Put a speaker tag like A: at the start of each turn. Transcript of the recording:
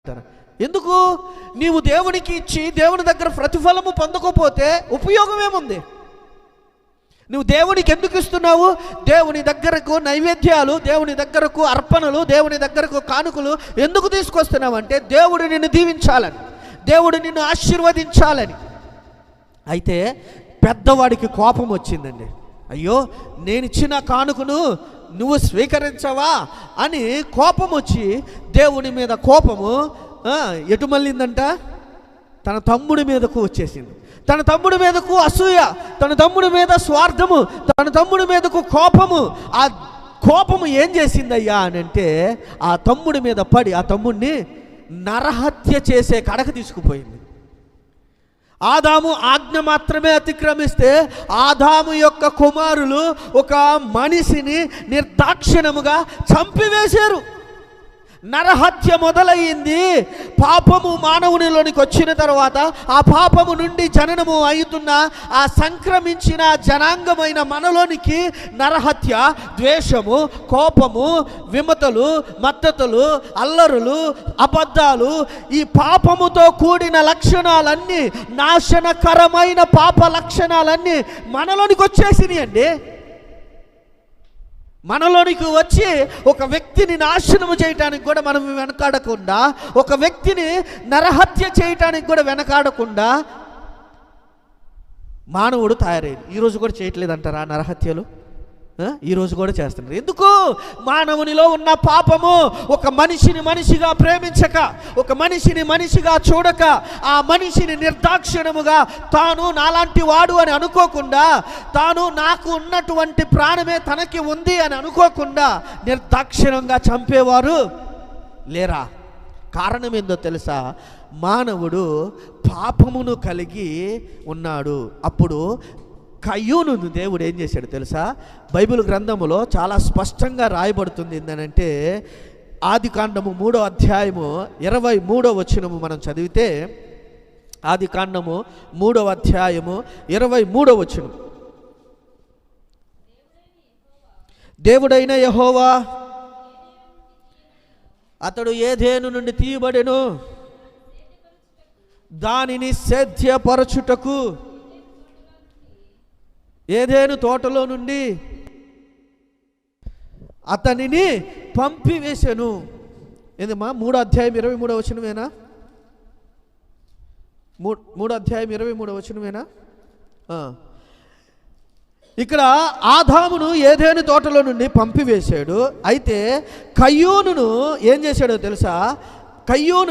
A: చెప్తాను. ఎందుకు? నీవు దేవునికి ఇచ్చి దేవుని దగ్గర ప్రతిఫలము పొందకపోతే ఉపయోగం ఏముంది? నువ్వు దేవునికి ఎందుకు ఇస్తున్నావు? దేవుని దగ్గరకు నైవేద్యాలు, దేవుని దగ్గరకు అర్పణలు, దేవుని దగ్గరకు కానుకలు ఎందుకు తీసుకొస్తున్నావు అంటే దేవుడు నిన్ను దీవించాలని, దేవుడు నిన్ను ఆశీర్వదించాలని. అయితే పెద్దవాడికి కోపం వచ్చిందండి. అయ్యో, నేను ఇచ్చిన కానుకను నువ్వు స్వీకరించవా అని కోపం వచ్చి దేవుని మీద కోపము ఎటు మళ్ళిందంట? తన తమ్ముడి మీదకు వచ్చేసింది. తన తమ్ముడి మీదకు అసూయ, తన తమ్ముడి మీద స్వార్థము, తన తమ్ముడి మీదకు కోపము. ఆ కోపము ఏం చేసిందయ్యా అని అంటే ఆ తమ్ముడి మీద పడి ఆ తమ్ముడిని నరహత్య చేసే కడకు తీసుకుపోయింది. ఆదాము ఆజ్ఞ మాత్రమే అతిక్రమిస్తే ఆదాము యొక్క కుమారులు ఒక మనిషిని నిర్దాక్షిణముగా చంపివేశారు. నరహత్య మొదలయ్యింది. పాపము మానవునిలోనికి వచ్చిన తర్వాత ఆ పాపము నుండి జననము అవుతున్న ఆ సంక్రమించిన జనాంగమైన మనలోనికి నరహత్య, ద్వేషము, కోపము, విమతలు, మత్తతులు, అల్లరులు, అబద్ధాలు, ఈ పాపముతో కూడిన లక్షణాలన్నీ, నాశనకరమైన పాప లక్షణాలన్నీ మనలోనికి వచ్చేసినాయి అండి. మనలోనికి వచ్చి ఒక వ్యక్తిని నాశనము చేయటానికి కూడా మనం వెనకాడకుండా, ఒక వ్యక్తిని నరహత్య చేయటానికి కూడా వెనకాడకుండా మానవుడు తయారయ్యాడు. ఈరోజు కూడా చేయట్లేదంటారా నరహత్యలు? ఈరోజు కూడా చేస్తున్నారు. ఎందుకు? మానవునిలో ఉన్న పాపము. ఒక మనిషిని మనిషిగా ప్రేమించక, ఒక మనిషిని మనిషిగా చూడక, ఆ మనిషిని నిర్దాక్షిణముగా తాను నాలాంటి వాడు అని అనుకోకుండా, తాను నాకు ఉన్నటువంటి ప్రాణమే తనకి ఉంది అని అనుకోకుండా నిర్దాక్షిణంగా చంపేవారు లేరా? కారణం ఏందో తెలుసా? మానవుడు పాపమును కలిగి ఉన్నాడు. అప్పుడు కయ్యూనును దేవుడు ఏం చేశాడు తెలుసా? బైబిల్ గ్రంథములో చాలా స్పష్టంగా రాయబడుతుంది. ఏంటంటే ఆదికాండము 3వ అధ్యాయము 23వ వచనము మనం చదివితే, ఆదికాండము 3వ అధ్యాయము 23వ వచనం, దేవుడైన యెహోవా అతడు ఏదెను నుండి తీయబడెను, దానిని సేద్యపరచుటకు ఏదెను తోటలో నుండి అతనిని పంపివేశాను. ఏందమ్మా? 3వ అధ్యాయం 23వ వచనమేనా? 3వ అధ్యాయం 23వ వచనమేనా? ఇక్కడ ఆదామును ఏదెను తోటలో నుండి పంపివేశాడు. అయితే కయ్యూనును ఏం చేశాడో తెలుసా? కయ్యూను